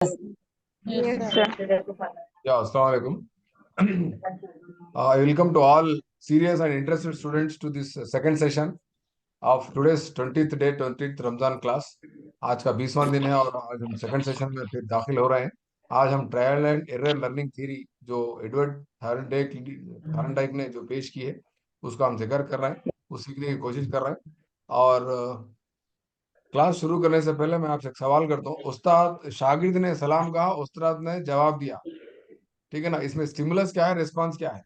Yes, sir. Yeah, Assalamu alaikum. I welcome to all serious and interested students to this second session of today's 20th day 20th Ramzan class. आज का 20वां दिन है और आज हम second session में फिर दाखिल हो रहे हैं। आज हम trial and error learning theory जो एडवर्ड थायरनडाइक ने जो पेश की है उसका हम जिक्र कर रहे हैं, वो सीखने की कोशिश कर रहे हैं। और क्लास शुरू करने से पहले मैं आपसे एक सवाल करता हूँ। उस्ताद शागिर्द ने सलाम कहा, उस्ताद ने जवाब दिया, ठीक है ना? इसमें स्टिमुलस क्या है, रिस्पांस क्या है?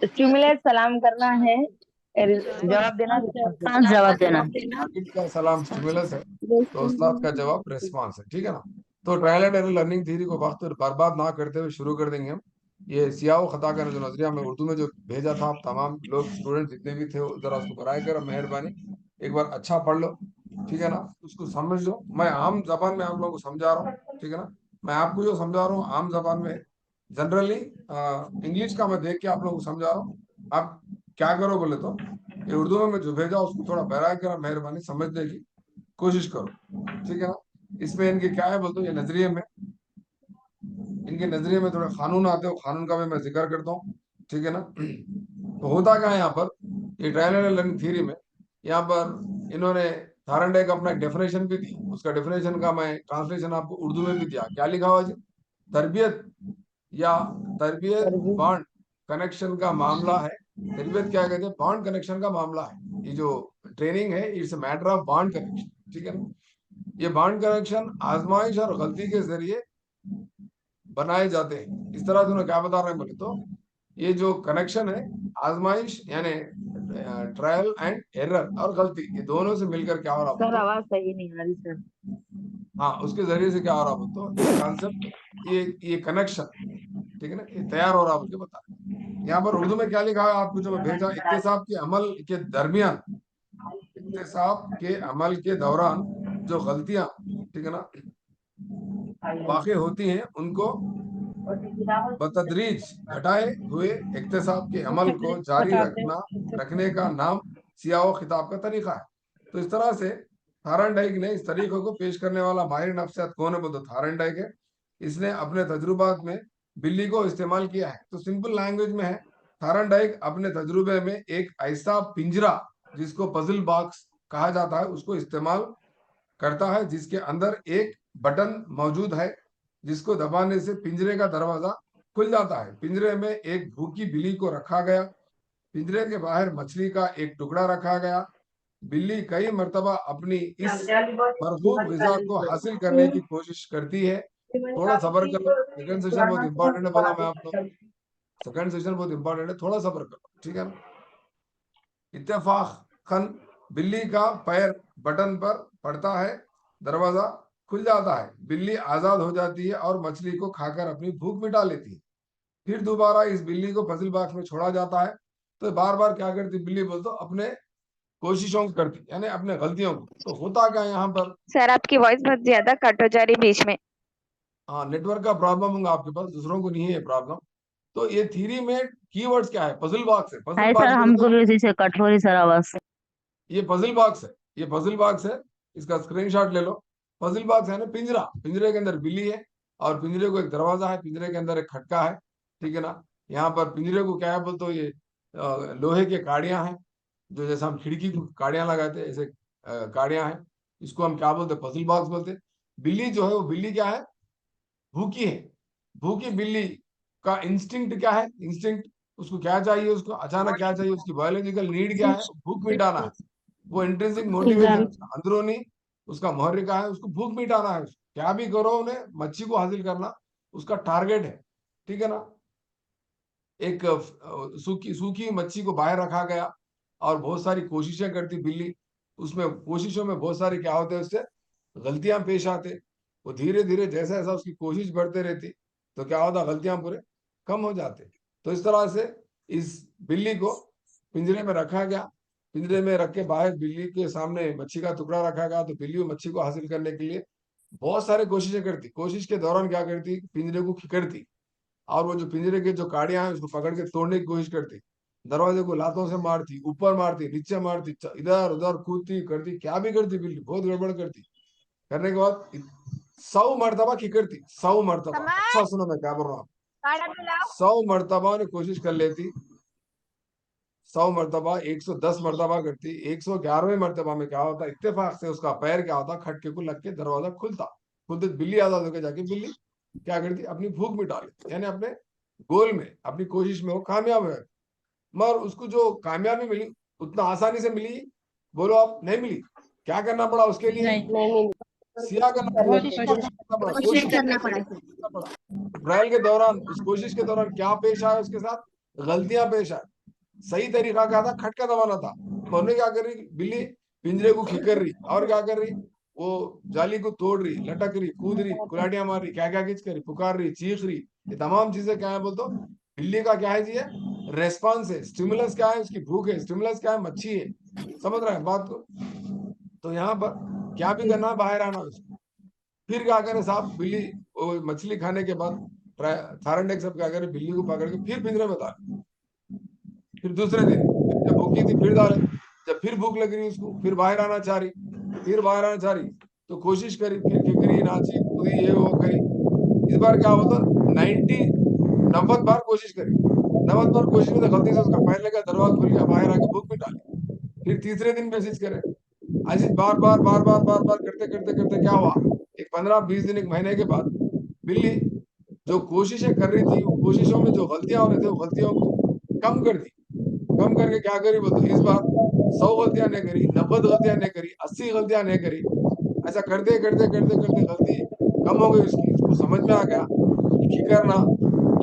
स्टिमुलेट सलाम करना है, जवाब देना, रिस्पांस जवाब देना। शागिर्द का सलाम स्टिमुलस है तो उस्ताद का जवाब रिस्पांस है, ठीक है ना? तो trial and error learning theory को वक्त बर्बाद ना करते हुए शुरू कर देंगे हम। ये सियाह खता का जो नजरिया मैं उर्दू में जो भेजा था, आप तमाम लोग स्टूडेंट जितने भी थे जरा उसको कराए कर मेहरबानी एक बार अच्छा पढ़ लो, ठीक है ना? उसको समझ लो। मैं आम जबान में आप लोगों को समझा रहा हूँ, ठीक है ना? मैं आपको जो समझा रहा हूँ आम जबान में, जनरली इंग्लिश का मैं देख के आप लोगों को समझा रहा हूँ। आप क्या करो बोले तो ये उर्दू में मैं जो भेजा उसको थोड़ा बहराए कर मेहरबानी समझने की कोशिश करो, ठीक है ना? इसमें इनके क्या है बोलते हो, ये नजरिए में, इनके नजरिए में थोड़ा कानून आते हो, कानून का भी मैं जिक्र करता हूँ, ठीक है ना? तो होता क्या है यहाँ पर, ये ट्रायल एंड लर्निंग थ्योरी में यहाँ पर इन्होंने थायरनडाइक का अपना एक डेफिनेशन भी दी। उसका डेफिनेशन का मैं ट्रांसलेशन आपको उर्दू में भी दिया। क्या लिखा हुआ जी? तरबियत या तरबियत बॉन्ड कनेक्शन का मामला है। तरबियत क्या कहते हैं? बॉन्ड कनेक्शन का मामला है। ये जो ट्रेनिंग है it's matter of bond connection, ठीक है ना? ये बॉन्ड कनेक्शन आजमाइश और गलती के जरिए बनाए जाते हैं। इस तरह से उन्हें क्या बता रहे हैं बोले तो ये जो कनेक्शन है, आजमाइश यानी ट्रायल एंड एरर और गलती, ये दोनों से मिलकर क्या हो रहा सर बोलते, आवाज सही नहीं आ रही सर। हाँ उसके जरिए से क्या हो रहा बोलते, ये कॉन्सेप्ट, ये कनेक्शन, ठीक है ना, ये तैयार हो रहा बोल के बता रहे। यहाँ पर उर्दू में क्या लिखा है आपको जो मैं भेजा, इक्तिसाब के अमल के दरमियान, इक्तिसाब के अमल के दौरान जो गलतियां, ठीक है ना, वाक़ई होती हैं उनको बतदरीज घटाए हुए इक्तिसाब के अमल को जारी रखने का नाम सियाह खिताब का तरीका है। तो इस तरह से थायरनडाइक ने इस तरीके को पेश करने वाला माहिर नफ्सियात कौन है? बोलते थायरनडाइक है। इसने अपने तजुर्बात में बिल्ली को इस्तेमाल किया है। तो सिंपल लैंग्वेज में है, थायरनडाइक अपने तजुर्बे में एक ऐसा पिंजरा जिसको पजल बॉक्स कहा जाता है उसको इस्तेमाल करता है, जिसके अंदर एक बटन मौजूद है जिसको दबाने से पिंजरे का दरवाजा खुल जाता है। पिंजरे में एक भूखी बिल्ली को रखा गया, पिंजरे के बाहर मछली का एक टुकड़ा रखा गया। बिल्ली कई मर्तबा अपनी इस मरगूब ग़िज़ा को हासिल करने की कोशिश करती है। थोड़ा सब्र करो, सेकंड सेशन बहुत इंपॉर्टेंट है, बोला मैं आपको। सेकंड सेशन बहुत इंपॉर्टेंट है, थोड़ा सब्र करो, ठीक है ना? इत्तेफाकन बिल्ली का पैर बटन पर पड़ता है, दरवाजा खुल जाता है, बिल्ली आजाद हो जाती है और मछली को खाकर अपनी भूख मिटा लेती है। फिर दोबारा इस बिल्ली को पजल बॉक्स में छोड़ा जाता है। तो बार बार क्या करती बिल्ली बोलते, अपने कोशिशों को करती यानी अपने गलतियों को। तो होता क्या यहाँ पर, सर आपकी वॉइस बहुत ज्यादा कट हो जा रही बीच में। हाँ नेटवर्क का प्रॉब्लम होगा आपके पास, दूसरों को नहीं है ये प्रॉब्लम। तो ये थ्योरी में कीवर्ड्स क्या है? पजल बॉक्स है। पजल हाय सर, बॉक्स बोले हमको तो भी उसी से कट हो रही सर आवाज। ये पजल बॉक्स है, ये पजल बॉक्स है। इसका स्क्रीनशॉट ले लो। पजल बॉक्स है ना पिंजरा, पिंजरे के अंदर बिल्ली है और पिंजरे को एक दरवाजा है, पिंजरे के अंदर एक खटका है, ठीक है ना? यहाँ पर पिंजरे को क्या है बोलते हो, ये लोहे के काड़ियां हैं, जो जैसे हम खिड़की को काड़ियां लगाते हैं ऐसे काड़ियां हैं। इसको हम क्या बोलते हैं? पजल बॉक्स बोलते हैं। बिल्ली जो है वो बिल्ली क्या है? भूखी है। भूखी बिल्ली का इंस्टिंक्ट क्या है? इंस्टिंक्ट, उसको क्या चाहिए? उसको अचानक क्या चाहिए? उसकी बायोलॉजिकल नीड क्या है? भूख मिटाना है। वो इंट्रिंसिक मोटिवेशन, अंदरूनी उसका मुहर्रिका है, उसको भूख मिटाना है। क्या भी करो उन्हें मच्छी को हासिल करना उसका टारगेट है, ठीक है ना? एक सूखी सूखी मच्छी को बाहर रखा गया और बहुत सारी कोशिशें करती बिल्ली। उसमें कोशिशों में बहुत सारी क्या होते हैं, उससे गलतियां पेश आते। वो धीरे धीरे जैसा जैसा उसकी कोशिश बढ़ते रहती तो क्या होता, गलतियां पूरे कम हो जाते। तो इस तरह से इस बिल्ली को पिंजरे में रखा गया। पिंजरे में रख के बाहर बिल्ली के सामने मच्छी का टुकड़ा रखा गया। तो बिल्ली मच्छी को हासिल करने के लिए बहुत सारी कोशिशें करती। कोशिश के दौरान क्या करती, पिंजरे को खिकड़ती और वो जो पिंजरे के जो काड़ियां हैं उसको पकड़ के तोड़ने की कोशिश करती। दरवाजे को लातों से मारती, ऊपर मारती, नीचे मारती, इधर उधर कूदती करती, क्या भी करती बिल्ली, बहुत गड़बड़ करती। करने के बाद 100 मरतबा की करती, 100 मरतबा। अच्छा सुनो मैं क्या बोल रहा हूँ, 100 मरतबा ने कोशिश कर लेती, 100 मरतबा, 110 मरतबा करती, 111वें मरतबा में क्या होता, इत्तेफाक से उसका पैर क्या होता, खटके को लग के दरवाजा खुलता। खुलते बिल्ली आजाद होकर जाके बिल्ली क्या करती, अपनी भूख मिटा लेती, यानी अपने गोल में, अपनी कोशिश में वो कामयाब है। मगर उसको जो कामयाबी मिली उतना आसानी से मिली, बोलो आप, नहीं मिली। क्या करना पड़ा उसके लिए, सिया करना पड़ा, कोशिश करना पड़ा। ट्रायल के दौरान, उस कोशिश के दौरान क्या पेश आया उसके साथ, गलतियां पेश आए। सही तरीका क्या था, खटका दबाना था। उन्होंने क्या कर रही बिल्ली, पिंजरे को खिकर रही, और क्या कर रही, वो जाली को तोड़ रही, लटक रही, कूद रही, कुलाटियां मार रही, क्या क्या खींच कर रही, पुकार रही, चीख रही। ये तमाम चीजें क्या है बोल तो, बिल्ली का क्या है जी, रेस्पॉन्स है। स्टिमुलस क्या है, उसकी भूख है। स्टिमुलस क्या है, मच्छी है। समझ रहे हैं बात को। तो यहाँ पर क्या भी करना है, बाहर आना है उसको। फिर क्या करे साहब, बिल्ली वो मछली खाने के बाद थायरंडेक सब क्या करे, बिल्ली को पकड़ के फिर पिंजरे में डाले। फिर दूसरे दिन फिर जब भूखी थी फिर डाले। जब फिर भूख लग रही उसको, फिर बाहर आना चाह रही, फिर बाहर आना चाह रही, तो कोशिश करी, फिर खिकरी, नाची, कूदी, ये वो करी। इस बार क्या होता, 90 बार कोशिश करी। 90 बार कोशिश में तो गलती से उसका पैर लगा, दरवाजा खुल गया, बाहर आके भूख मिटा ली। फिर तीसरे दिन कोशिश करे, ऐसे बार बार बार बार बार बार करते करते करते क्या हुआ, एक 15-20 दिन, एक महीने के बाद बिल्ली जो कोशिशें कर रही थी, वो कोशिशों में जो गलतियां हो रही थी, वो गलतियों को कम कर दी। कम करके क्या करी बोलते, इस बार 100 गलतियां नहीं करी, 90 गलतियां नहीं करी, 80 गलतियां नहीं करी। ऐसा करते करते करते करते गलती कम हो गई उसकी। उसको समझ में आ गया कि करना,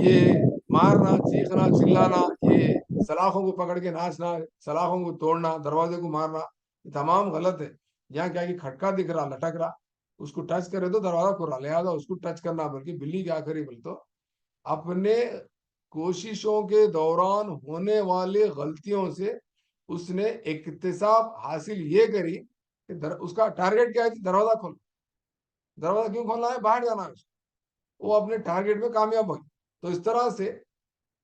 ये मारना, चीखना, चिल्लाना, ये सलाखों को पकड़ के नाचना, सलाखों को तोड़ना, दरवाजे को मारना, ये तमाम गलत है। यहाँ क्या कि खटका दिख रहा, लटक रहा, उसको टच करे तो दरवाजा खुल रहा, लिहाजा उसको टच करना। बल्कि बिल्ली क्या करी बोले तो, अपने कोशिशों के दौरान होने वाले गलतियों से उसने इक्तिसाब हासिल ये करी कि उसका टारगेट क्या है, दरवाजा खोल। दरवाजा क्यों खोलना है, बाहर जाना है उसको। वो अपने टारगेट में कामयाब हुई। तो इस तरह से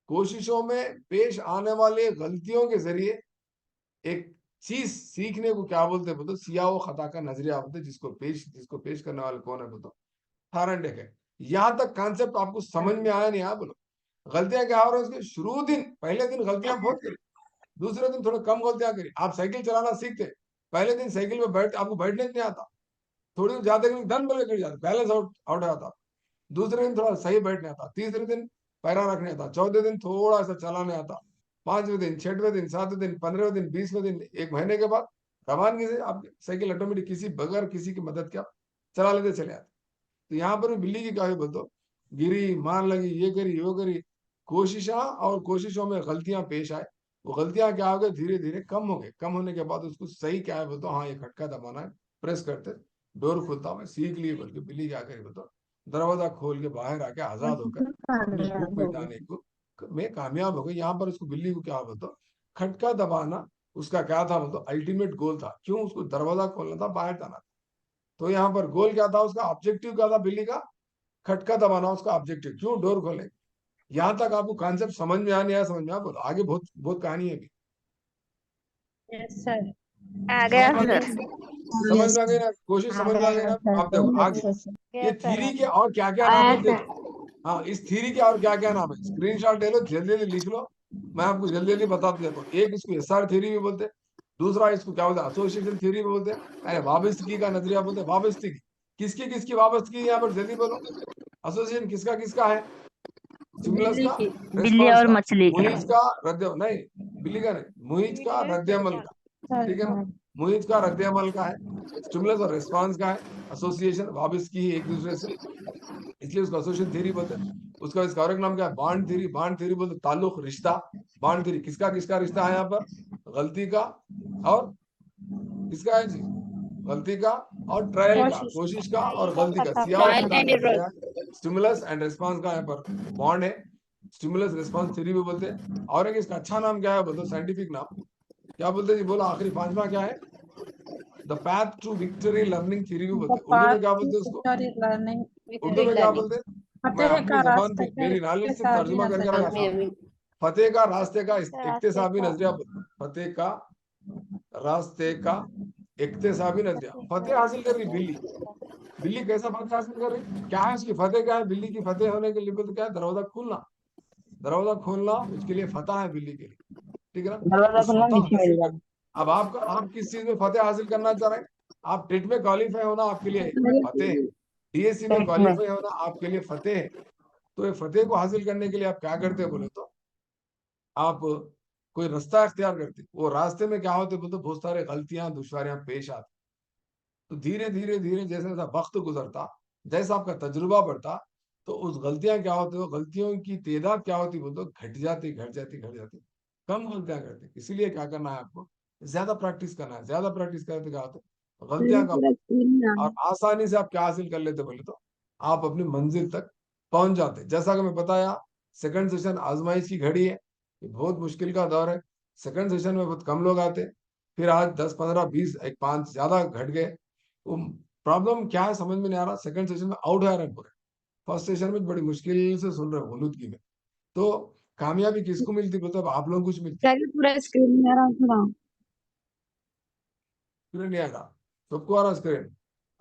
कोशिशों में पेश आने वाले गलतियों के जरिए एक चीज सीखने को क्या बोलते हैं बोलो, सिया व खता का नजरिया बोलते हैं। जिसको पेश करने वाले कौन है बोलो, थारंडेक है। यहां तक कॉन्सेप्ट आपको समझ में आया नहीं आया बोलो। गलतियां क्या हो रही है उसके, शुरू दिन, पहले दिन गलतियां बहुत करी, दूसरे दिन थोड़ा कम गलतियां करी। आप साइकिल चलाना सीखते, पहले दिन साइकिल में आपको बैठने नहीं आता, थोड़ी ज्यादा धन बल गिर जाता, बैलेंस आउट आउट आता। दूसरे दिन थोड़ा सही बैठने आता, तीसरे दिन पैरा रखने आता, चौथे दिन थोड़ा सा चलाने आता, 5वें दिन, 6वें दिन, 7वें दिन, 15वें दिन, 20वें दिन, एक महीने के बाद रवानगी से आप साइकिल ऑटोमेटिक किसी बगैर किसी की मदद के आप चला लेते चले आते। तो यहाँ पर भी बिल्ली की क्या बोल दो, गिरी, मार लगी, ये करी, वो करी, कोशिशा और कोशिशों में गलतियां पेश आए। वो गलतियां क्या हो गई, धीरे धीरे कम हो गए। कम होने के बाद उसको सही क्या है बोलते, हाँ ये खटका दबाना है, प्रेस करते डोर खुलता, मैं सीख लिए। बल्कि बिल्ली क्या करे बोलते, दरवाजा खोल के बाहर आके आजाद होकर अपनी भूख मिटाने को में कामयाब हो गई। यहाँ पर उसको, बिल्ली को क्या बोलते, खटका दबाना उसका क्या था बोलते, अल्टीमेट गोल था। क्यों, उसको दरवाजा खोलना था, बाहर जाना था। तो यहाँ पर गोल क्या था उसका, ऑब्जेक्टिव क्या था बिल्ली का, खटका दबाना उसका ऑब्जेक्टिव। क्यों, डोर खोले। यहाँ तक आपको कॉन्सेप्ट समझ में आ नहीं आया, समझ में आ, बोलो आगे बहुत बहुत कहानी है अभी। सर आ समझ गया में आ गई सर। ना, समझ में आ गई ना, कोशिश समझ में आ गई ना। आप देखो आगे, ये थ्योरी के और क्या क्या नाम है देखो। हाँ, इस थ्योरी के और क्या क्या नाम है, स्क्रीनशॉट ले लो, जल्दी जल्दी लिख लो। मैं आपको जल्दी जल्दी बता देता हूँ। एक इसको एसआर थ्योरी भी बोलते हैं, दूसरा इसको क्या बोलते हैं, एसोसिएशन थ्योरी भी बोलते हैं, अरे वाबस्तगी का नजरिया बोलते हैं। वाबस्तगी किसकी किसकी वाबस्तगी, यहाँ पर जल्दी बोलो। एसोसिएशन किसका किसका है, स्टिमुलस का, बिल्ली रेस्पॉन्स और का, मछली का। मुहिज का, रद्द नहीं, बिल्ली का नहीं, मुहिज का, रद्द अमल का, ठीक है ना। मुहिज का रद्द अमल का है, स्टिमुलस और रेस्पॉन्स का है, एसोसिएशन वाबस्तगी है एक दूसरे से, इसलिए उसको एसोसिएशन थ्योरी बोलते हैं। उसका इसका और एक नाम क्या है, बॉन्ड थ्योरी। बॉन्ड थ्योरी बोलते ताल्लुक, रिश्ता। बॉन्ड थ्योरी किसका किसका रिश्ता है यहाँ पर, गलती का और किसका है जी, गलती का और ट्रायल का, कोशिश का और गलती का, सिया और खता का नजरिया, स्टिमुलस एंड रिस्पांस का यहाँ पर बॉन्ड है। स्टिमुलस रिस्पांस थ्योरी भी बोलते हैं। और एक इसका अच्छा नाम क्या है बोलो, साइंटिफिक नाम क्या बोलते हैं जी, बोलो आखिरी पांचवा क्या है, the path to victory learning theory भी बोलते हैं। उर्दू में क्या बोलते हैं उसको, उर्दू में क्या बोलते हैं, मैं अपनी जबान पे मेरी नॉलेज से तर्जुमा करके मैं फतेह का रास्ते का इक्तिसाबी नजरिया, फतेह का रास्ते का इक्तिसाबी नजरिया। फतेह हासिल कर रही बिल्ली, बिल्ली कैसा फतेह हासिल कर रही, क्या है उसकी फतेह, क्या है बिल्ली की फतेह होने के लिए? तो क्या है, दरवाजा खोलना, दरवाजा खोलना उसके लिए फतह है बिल्ली के लिए, ठीक है ना। तो दरवाजा खुलना फतह नीचे मिल हासिल कर, जाए। अब आपका, आप किस चीज में फतेह हासिल करना चाह रहे हैं? आप टेट में क्वालिफाई होना आपके लिए फतेह है, डीएससी में टेट में। क्वालिफाई होना आपके लिए फतेह है। तो ये फतेह को हासिल करने के लिए आप क्या करते हो बोले तो, आप कोई रास्ता इख्तियार करते, वो रास्ते में क्या होते बोले तो बहुत सारे गलतियां दुश्वारियां पेश आती। तो धीरे धीरे धीरे जैसे जैसा वक्त गुजरता, जैसा आपका तजुर्बा बढ़ता, तो उस गलतियां क्या होती, वो गलतियों की तादाद क्या होती बोल तो घट जाती, घट जाती, घट जाती, कम गलतियां करते। इसीलिए क्या करना है आपको, ज्यादा प्रैक्टिस करना है, ज्यादा प्रैक्टिस करते क्या होता है, गलतियां कम, और आसानी से आप क्या हासिल कर लेते बोले तो, आप अपनी मंजिल तक पहुंच जाते। जैसा कि मैं बताया, सेकंड सेशन आजमाइश की घड़ी है, ये बहुत मुश्किल का दौर है। सेकंड सेशन में बहुत कम लोग आते, फिर आज 10 15 20 एक 5 ज्यादा घट गए। वो प्रॉब्लम क्या है समझ में नहीं आ रहा, सेकंड सेशन में आउट है रहे पूरे, फर्स्ट सेशन में बड़ी मुश्किल से सुन रहे हो हुलूदगी में। तो कामयाबी किसको मिलती मतलब आप लोगों को कुछ मिलती, पूरा स्क्रीन मेरा थोड़ा। स्क्रीन नहीं आ रहा, सबको आ रहा स्क्रीन।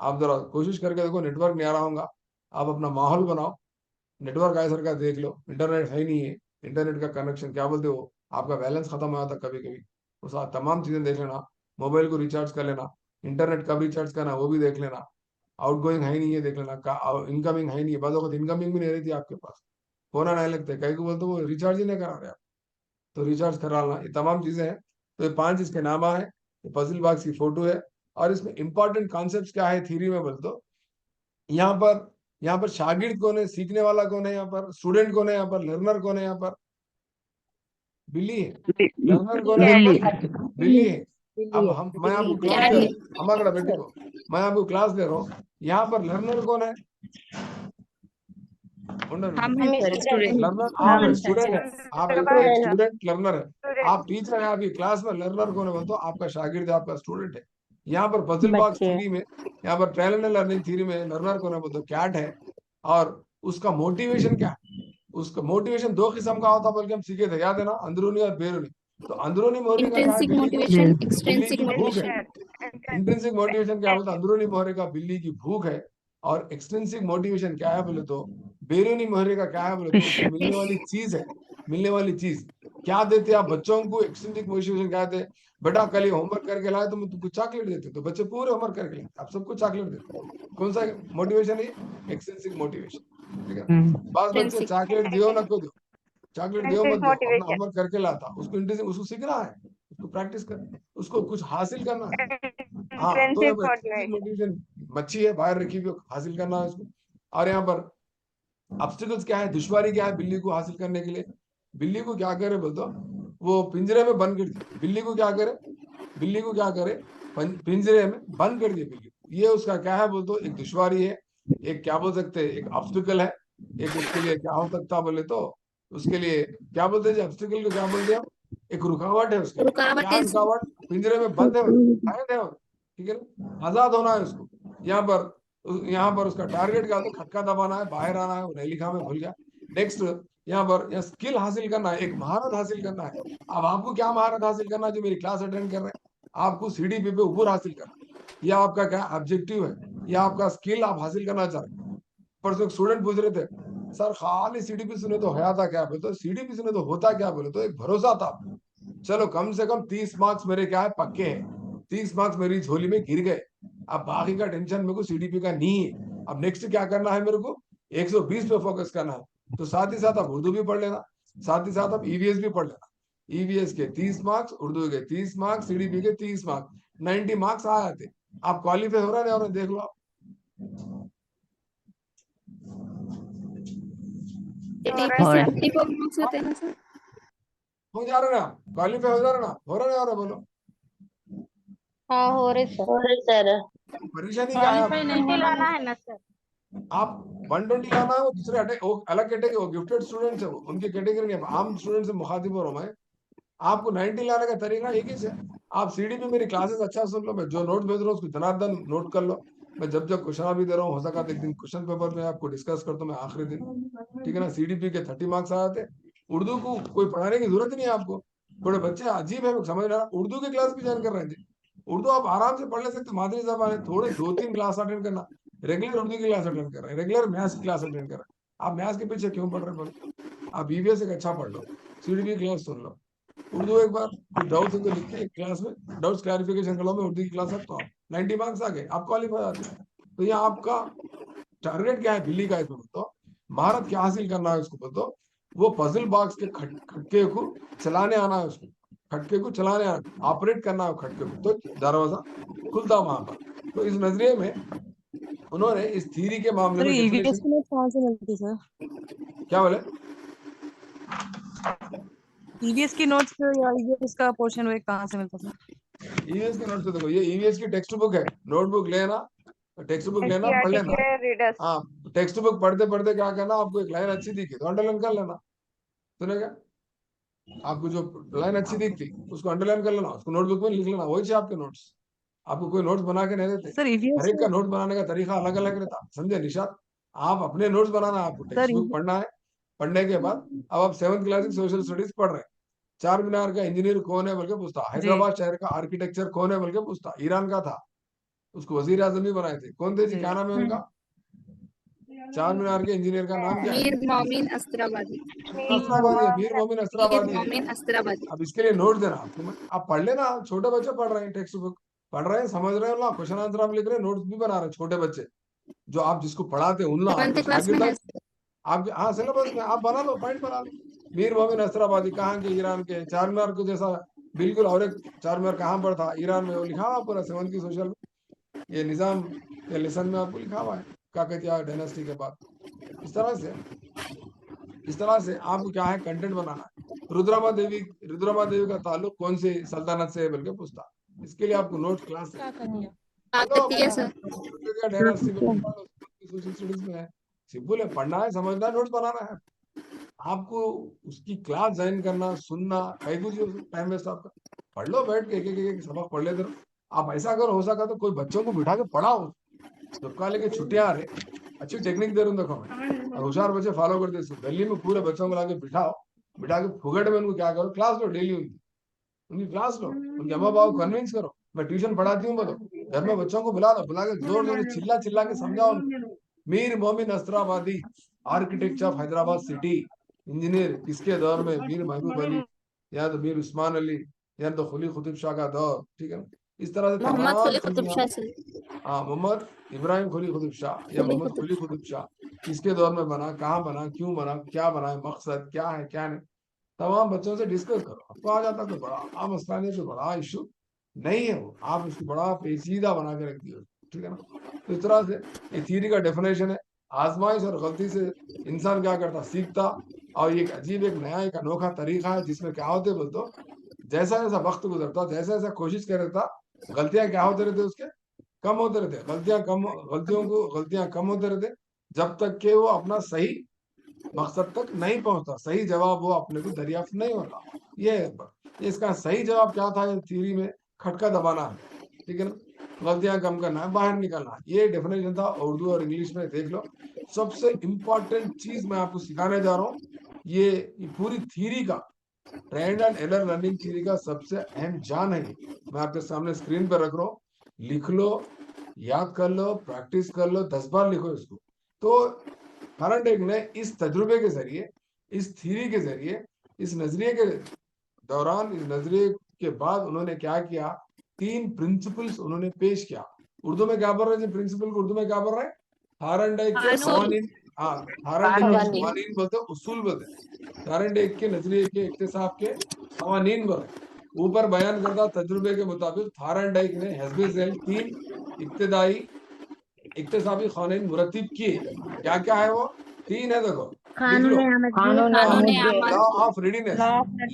आप जरा कोशिश करके देखो, नेटवर्क नहीं आ रहा होगा, आप अपना माहौल बनाओ, नेटवर्क आए सर का देख लो, इंटरनेट है ही नहीं है, इंटरनेट का कनेक्शन क्या बोलते हो, आपका बैलेंस खत्म हो जाता कभी कभी, वो तमाम चीजें देख लेना, मोबाइल को रिचार्ज कर लेना, इंटरनेट कब रिचार्ज करना वो भी देख लेना, आउटगोइंग है ही नहीं है देख लेना, इनकमिंग है ही नहीं है, बाद वक्त इनकमिंग भी नहीं रहती आपके पास, फोन नहीं लगते, कहीं को बोलते वो रिचार्ज ही नहीं करा रहे आप, तो रिचार्ज करा लेना, ये तमाम चीजें हैं। तो ये 5 इसके नामा है, ये पजल बॉक्स की फोटो है, और इसमें इंपॉर्टेंट कॉन्सेप्ट क्या है थ्योरी में बोल तो, यहाँ पर शागिर्द कौन है, सीखने वाला कौन है, यहाँ पर स्टूडेंट कौन है, यहाँ पर लर्नर कौन है, यहाँ पर बिल्ली है, लर्नर कौन है यहाँ बिल्ली। पर, बिल्ली है। अब हम, मैं आपको क्लास ले रहा हूँ, हमारा बेटे को मैं आपको क्लास ले रहा हूँ, यहाँ पर लर्नर कौन है, हम सर स्टूडेंट। लर्नर आप हम स्टूडेंट है, आप एक स्टूडेंट लर्नर है, आप टीचर है, आपकी क्लास में लर्नर कौन है बोलते हो, आपका शागिर्द है, आपका स्टूडेंट है। यहाँ पर पजल बॉक्स बच्चे। थ्योरी में, यहाँ पर ट्रायल एंड लर्निंग थ्योरी में लर्नर कौन है बोलते हो, कैट है। और उसका मोटिवेशन क्या है, उसका मोटिवेशन 2 किस्म का होता है बल्कि हम सीखे थे, याद है ना, अंदरूनी और बैरूनी। तो अंदरूनी मोहरे का क्या है, इंट्रिंसिक बिल्ली को, मोटिवेशन, बिल्ली एक्सट्रिंसिक की भूख है। मोटिवेशन। इंट्रिंसिक मोटिवेशन क्या बोलता है, अंदरूनी मोहरे का बिल्ली की भूख है। और एक्सट्रिंसिक मोटिवेशन क्या है बोले तो, बैरूनी मोहरे का क्या है बोले तो, उसको मिलने वाली चीज है, मिलने वाली चीज क्या देते हैं आप बच्चों को, एक्सट्रिंसिक मोटिवेशन क्या देते हैं, बेटा कल ये होमवर्क करके लाए तो मैं तुमको चॉकलेट देते, तो बच्चे पूरे होमवर्क करके लाए, आप सबको चॉकलेट देते, कौन सा मोटिवेशन है, एक्सट्रिंसिक मोटिवेशन, ठीक है। बस बच्चे एक्सट्रिंसिक। चॉकलेट दियो ना को दो, चॉकलेट दियो मत दो, अपना होमवर्क करके लाता, उसको इंटरेस्ट, उसको सीखना है, उसको प्रैक्टिस कर, उसको कुछ हासिल करना है। हाँ, तो यहाँ पर एक्सट्रिंसिक मोटिवेशन मच्छी है बाहर रखी हुई, हासिल करना है उसको। और यहाँ पर ऑब्स्टिकल्स क्या है, दुश्वारी क्या है बिल्ली को हासिल करने के लिए, बिल्ली को क्या करे बोलते, वो पिंजरे में बंद कर दी, बिल्ली को क्या करे, बिल्ली को क्या करे, पिंजरे में बंद कर दिए बिल्ली को। ये उसका क्या है बोलते, एक दुश्वारी है, एक क्या बोल सकते हैं, एक ऑब्स्टिकल है, एक उसके लिए क्या हो सकता बोले तो, उसके लिए क्या बोलते हैं, ऑब्स्टिकल को क्या बोलते हैं, एक रुकावट है उसके लिए, रुकावट क्या है। रुकावट, पिंजरे में बंद है, कैद है, ठीक है ना, आजाद होना है उसको। यहाँ पर उसका टारगेट क्या होता है, खटका दबाना है, बाहर आना है, वो नहीं लिखा, मैं भूल गया। नेक्स्ट, यहाँ स्किल हासिल करना है, एक महारत हासिल करना है। अब आपको क्या महारत हासिल करना है, जो मेरी क्लास अटेंड कर रहे हैं, आपको सीडीपी पे ऊपर हासिल करना, यह आपका क्या ऑब्जेक्टिव है, यह आपका स्किल आप हासिल करना चाह रहे हैं। परसों एक स्टूडेंट पूछ रहे थे, सर खाली सीडीपी सुने तो होया था क्या, बोले तो सीडीपी सुने तो होता क्या, बोले तो एक भरोसा था, चलो कम से कम 30 मार्क्स मेरे क्या है पक्के हैं, 30 मार्क्स मेरी झोली में गिर गए, अब बाकी का टेंशन मेरे को सीडीपी का नहीं है। अब नेक्स्ट क्या करना है मेरे को, 120 पे फोकस करना है। तो साथ ही साथ आप उर्दू भी पढ़ लेना, साथ ही साथ आप ईवीएस भी पढ़ लेना, ईवीएस के 30 मार्क्स, उर्दू के 30 मार्क्स, सीडीपी के 30 मार्क्स, 90 मार्क्स आ जाते, आप क्वालिफाई हो रहा है, और देख लो आप, टीपी हो से रहा 54 मार्क्स होते हैं ना सर? हो जा रहे ना आप, क्वालिफाई हो जा रहे ना, हो रहा नहीं हो रहा बोलो, हाँ हो रहे सर। सर। परेशानी क्या है क्वालिफाई नहीं होना है ना सर? आप 120 लाना है, वो दूसरे वो अलग कैटेगरी, वो गिफ्टेड स्टूडेंट्स है, उनकी कैटेगरी नहीं है, आम स्टूडेंट से मुखातिब हो रहा हूं मैं। आपको 90 लाने का तरीका एक ही है, आप सीडी पे मेरी क्लासेस अच्छा सुन लो, मैं जो नोट भेज रहा हूँ उसको जनार्दन नोट कर लो, मैं जब जब क्वेश्चन भी दे रहा हूँ, हो सका तो एक दिन क्वेश्चन पेपर में आपको डिस्कस करता हूँ मैं आखिरी दिन, ठीक है ना। सीडीपी के 30 मार्क्स आए थे, उर्दू को कोई पढ़ाने की जरूरत ही नहीं है आपको। थोड़े बच्चे अजीब है, समझ रहा, उर्दू की क्लास भी ज्वाइन कर रहे थे। उर्दू आप आराम से पढ़ ले सकते, मादरी जबान है, थोड़े 2-3 क्लास अटेंड करना। रेगुलर उर्दू की क्लास अटेंड कर रहे हैं, रेगुलर मैथ्स की क्लास अटेंड कर रहे हैं। आप मैथ्स के पीछे क्यों पढ़ रहे हैं बोलो? आप ईवीएस एक अच्छा पढ़ लो, सीडीपी क्लास सुन लो, उर्दू एक बार कुछ डाउट्स उनको लिख के एक क्लास में डाउट्स क्लैरिफिकेशन कर लो, मैं उर्दू की क्लास रखता हूँ, 90 मार्क्स आ गए, आप क्वालिफाई आते हैं। तो यहाँ आपका टारगेट क्या है बिल्ली का, इसको बताओ, महारत क्या हासिल करना है उसको बताओ। वो पजल बॉक्स के खटके को चलाने आना है उसको, खटके को चलाने आना, ऑपरेट करना है खटके को, तो दरवाजा खुलता वहां पर। तो इस नजरिए में उन्होंने इस थ्योरी के मामले सर में ईवीएस डेफिनेशन की नोट कहाँ से मिलती सर? क्या बोले? ईवीएस की नोट्स या ईवीएस का पोर्शन वो कहाँ से मिलता सर? ईवीएस के नोट्स देखो, ये ईवीएस की टेक्स्ट बुक है, नोटबुक लेना, टेक्स्ट बुक लेना, पढ़ एनसीईआरटी लेना। के रीडर्स। हाँ, टेक्स्ट बुक पढ़ते पढ़ते क्या करना, आपको एक लाइन अच्छी दिखी तो अंडरलाइन कर लेना, सुनेगा? आपको जो लाइन अच्छी दिखती उसको अंडरलाइन कर लेना, उसको नोटबुक में लिख लेना, वही चाहिए आपके नोट्स। आपको कोई नोट्स बना के नहीं देते, सर हर ईवीएस एक का नोट बनाने का तरीका अलग अलग रहता, समझे निशात? आप अपने नोट्स बनाना, आपको सर टेक्स्ट बुक पढ़ना है, पढ़ने के बाद अब आप 7th क्लास की सोशल स्टडीज पढ़ रहे हैं, चार मीनार का इंजीनियर कौन है बोल के पूछता, जी हैदराबाद शहर का आर्किटेक्चर कौन है बोल के पूछता, ईरान का था, उसको वजीर आजम भी बनाए थे, कौन थे जी, जी क्या नाम है उनका? चार मीनार के इंजीनियर का नाम क्या है? मीर मोमिन अस्त्राबादी। अस्त्राबादी है, मीर मोमिन मीर अस्त्राबादी है। मोमिन अस्त्राबादी। अब इसके लिए नोट देना आपको, आप पढ़ लेना, छोटे बच्चे पढ़ रहे हैं, टेक्स्ट बुक पढ़ रहे हैं, समझ रहे हो ना, क्वेश्चन आंसर आप लिख रहे हैं, नोट्स भी बना रहे हैं छोटे बच्चे, जो आप जिसको पढ़ाते हैं उनना, 7th आपके क्लास में शागिर्द है। आप, हाँ सिलेबस में आप बना लो, पॉइंट बना लो। मीर मोमिन अस्त्राबादी कहाँ के? ईरान के। चार मीनार को जैसा बिल्कुल, और एक चार मीनार कहाँ पर था? ईरान में, वो लिखा हुआ पूरा 7th की सोशल, ये निजाम के लेसन में आपको लिखा हुआ है, काकतिया डायनेस्टी के बाद। इस तरह से आपको क्या है, कंटेंट बनाना है। रुद्रमा देवी का ताल्लुक कौन से सल्तनत से है बोल के पूछता, इसके लिए आपको नोट क्लास है, काकतीय सर। डायनेस्टी में पढ़ लो, सोशल स्टडीज में है, सिंपल है, पढ़ना है, समझना है, नोट्स बनाना है आपको। उसकी क्लास ज्वाइन करना, सुनना, कहीं कुछ टाइम वेस्ट आपका, पढ़ लो बैठ के, एक सबक पढ़ लेते रहो। आप ऐसा करो, हो सका तो कोई बच्चों को बिठा के पढ़ाओ, जब काले के छुट्टियां आ रहे, अच्छी टेक्निक दे रहा हूँ, देखो मैं, अब होशियार बच्चे फॉलो करते हैं, दिल्ली में पूरे बच्चों को लाके बिठाओ, बिठा के फुगड़ में उनको क्या करो, क्लास लो डेली, उनकी क्लास लो, उनके अम्मा बाबा को कन्विंस करो, मैं ट्यूशन पढ़ाती हूँ बोलो, घर में बच्चों को बुला लो, बुला के जोर जोर से चिल्ला चिल्ला के समझाओ उनको। Mir Momin Astarabadi, architecture of Hyderabad city, engineer किसके दौर में? मीर महबूब अली, या तो मीर उस्मान अली, या तो कुली कुतुब शाह का दौर, ठीक है ना? इस तरह से मोहम्मद तमाम कुली कुतुब शाह से। हाँ, मोहम्मद इब्राहिम कुली कुतुब शाह या मोहम्मद कुली कुतुब शाह किसके दौर में बना, कहाँ बना, क्यों बना, क्या बना, मकसद क्या है, क्या नहीं, तमाम बच्चों से डिस्कस करो, आपको आ जाता तो बड़ा आम मसला नहीं, तो बड़ा इशू नहीं है वो, आप उसको बड़ा पेचीदा बना के रख दिए, ठीक है ना? तो इस तरह से ये थ्योरी का डेफिनेशन है। आजमाइश और गलती से इंसान क्या करता, सीखता, और ये एक अजीब, एक नया, एक अनोखा तरीका है, जिसमें क्या होते बोलते, जैसा जैसा वक्त गुजरता, जैसा जैसा कोशिश करता, गलतियां क्या होते रहते उसके, कम होते रहते, गलतियां कम होते रहते, जब तक कि वो अपना सही मकसद तक नहीं पहुंचता, सही जवाब वो अपने को दरियाफ्त नहीं होता। ये इसका सही जवाब क्या था थ्योरी में? खटका दबाना है, ठीक है ना, गलतियां कम करना है, बाहर निकलना है, ये डेफिनेशन था। उर्दू और इंग्लिश में देख लो। सबसे इंपॉर्टेंट चीज मैं आपको सिखाने जा रहा हूँ, ये पूरी थ्योरी का, trial and error learning theory का सबसे अहम जान है, मैं आपके सामने स्क्रीन पर रख रहा हूँ, लिख लो, याद कर लो, प्रैक्टिस कर लो, 10 बार लिखो इसको। तो फैराडेक ने इस तजुर्बे के जरिए, इस थ्योरी के जरिए, इस नजरिए के दौरान, इस नजरिए के बाद उन्होंने क्या किया, 3 प्रिंसिपल्स उन्होंने पेश किया। उर्दू में क्या बोल रहे हैं प्रिंसिपल को? उर्दू में क्या बोल रहे हैं? फैराडेक के कवानीन, हाँ, फैराडेक के कवानीन बोलते, उसूल बोलते, फैराडेक के नजरिए के, इक्तिसाब के कवानीन बोलते। ऊपर बयान करता तजुर्बे के मुताबिक फैराडेक ने हस्बे झेल 3 इब्तिदाई इक्तिसाबी कानून मुरतब किए। क्या क्या है वो? 3 है, देखो लिख लो। Law of readiness,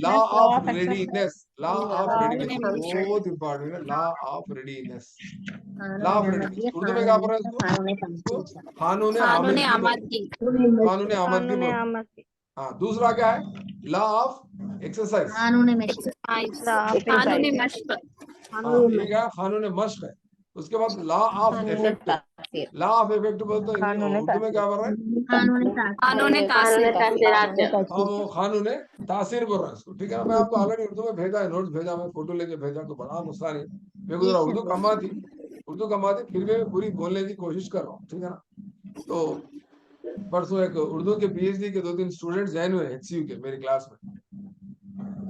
law of readiness, law of readiness, बहुत इंपॉर्टेंट है, law of readiness, law of readiness. Urdu में क्या बोल रहे हैं इसको? कानून आमदगी, कानून आमदगी बोल। हाँ, दूसरा क्या है? लॉ ऑफ एक्सरसाइज, कानूनी मशक। हाँ, ये क्या? कानून मश्क है। उसके बाद law of effect, law of effect बोलते हैं उर्दू में क्या बोल रहा है? कानून तासीर हाँ वो कानून तासीर बोल रहा है इसको, ठीक है ना। मैं आपको ऑलरेडी उर्दू में भेजा है, नोट्स भेजा, मैं फोटो लेके भेजा, तो बड़ा मसला नहीं, मेरे को जरा उर्दू कम आती, फिर भी मैं पूरी बोलने की कोशिश कर रहा हूँ, ठीक है ना। तो परसों एक उर्दू के पीएचडी के 2-3 स्टूडेंट ज्वाइन हुए एचसीयू के मेरी क्लास में।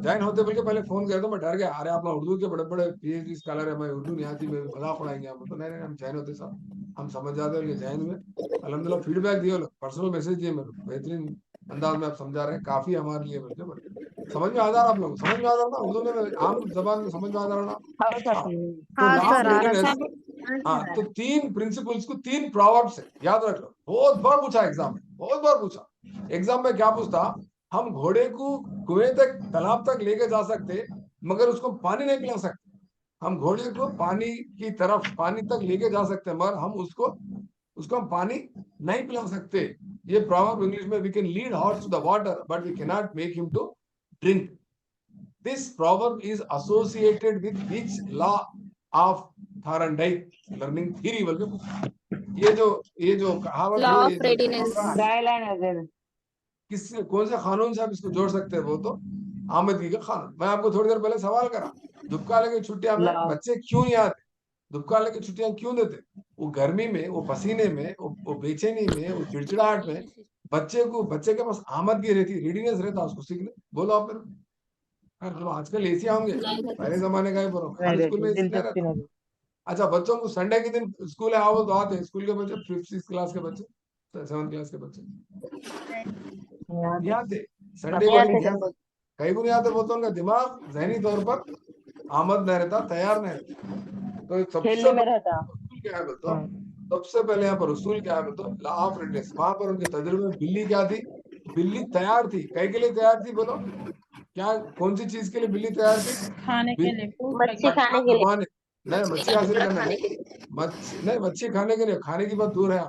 ज्वाइन होते बल्कि पहले फोन किया तो मैं डर गया, अरे आप लोग उर्दू के बड़े बड़े पीएचडी स्कॉलर है, मैं उर्दू नहीं आती, मैं मजाक उड़ाएंगे हम। तो नहीं, हम ज्वाइन होते सब, हम समझ जाते हैं, ज्वाइन हुए, अल्हम्दुलिल्लाह फीडबैक दिए, पर्सनल मैसेज दिए मेरे को, बेहतरीन अंदाज में आप समझा रहे हैं, काफी हमारे लिए बल्कि समझ में आ जा रहा, आप लोग समझ में आ जा रहा ना उर्दू में, आम जबान में समझ में आ जा रहा ना। हाँ सर। हाँ, तो हाँ लॉ ऑफ सर, आ रहा रेडीनेस, हाँ, तो 3 प्रिंसिपल्स को 3 प्रोवर्ब्स है, याद रख लो। बहुत बार पूछा एग्जाम में, बहुत बार पूछा एग्जाम में, क्या पूछता, हम घोड़े को कुएं तक, तालाब तक लेके जा सकते, मगर उसको पानी नहीं पिला सकते। हम घोड़े को पानी की तरफ, पानी तक लेके जा सकते हैं, मगर हम उसको हम पानी नहीं पिला सकते। ये प्रॉवर्ब इंग्लिश में, we can lead horse to the water but we can not make him to drink. This proverb is associated with which law of Thorndike learning theory बोल। ये जो कहावत लॉ है, ऑफ रेडीनेस, गाइडलाइन है। किस कौन से कानून से आप इसको जोड़ सकते हैं? वो तो आमदगी का कानून। मैं आपको थोड़ी देर पहले सवाल करा, दुबकाले की छुट्टियां में लॉ बच्चे क्यों नहीं आते, दुबकाले की छुट्टियां क्यों देते? वो गर्मी में, वो पसीने में, वो बेचैनी में, वो चिड़चिड़ाहट में बच्चे के पास आमदगी रहती, रेडीनेस रहता उसको सीखने। बोलो आप मेरे को। यार चलो आजकल एसी होंगे, पहले जमाने का ही बोलो, नहीं हर स्कूल रहती, में एसी नहीं दिलचस्पी रहता। नहीं। अच्छा, बच्चों को संडे के दिन स्कूल है आओ तो आते हैं, स्कूल के बच्चे 5th क्लास के बच्चे, 7th क्लास के बच्चे नहीं आते, संडे को नहीं आते। कई को नहीं आते बोलते, उनका दिमाग जहनी तौर पर आमद नहीं रहता, तैयार नहीं रहता। तो सबसे खेलने में पहले रहता। उसूल क्या है बोलते, सबसे पहले यहाँ पर उसूल क्या है बोलते, लॉ ऑफ रेडीनेस। वहां पर उनके तजुर्बे में बिल्ली क्या थी? बिल्ली तैयार थी, कई के लिए तैयार थी बोलो? क्या, कौन सी चीज के लिए बिल्ली तैयार थी? खाने के लिए, खटका दबाने, नहीं मच्छी हासिल करने नहीं, मच्छी खाने के लिए, खाने की बात दूर है।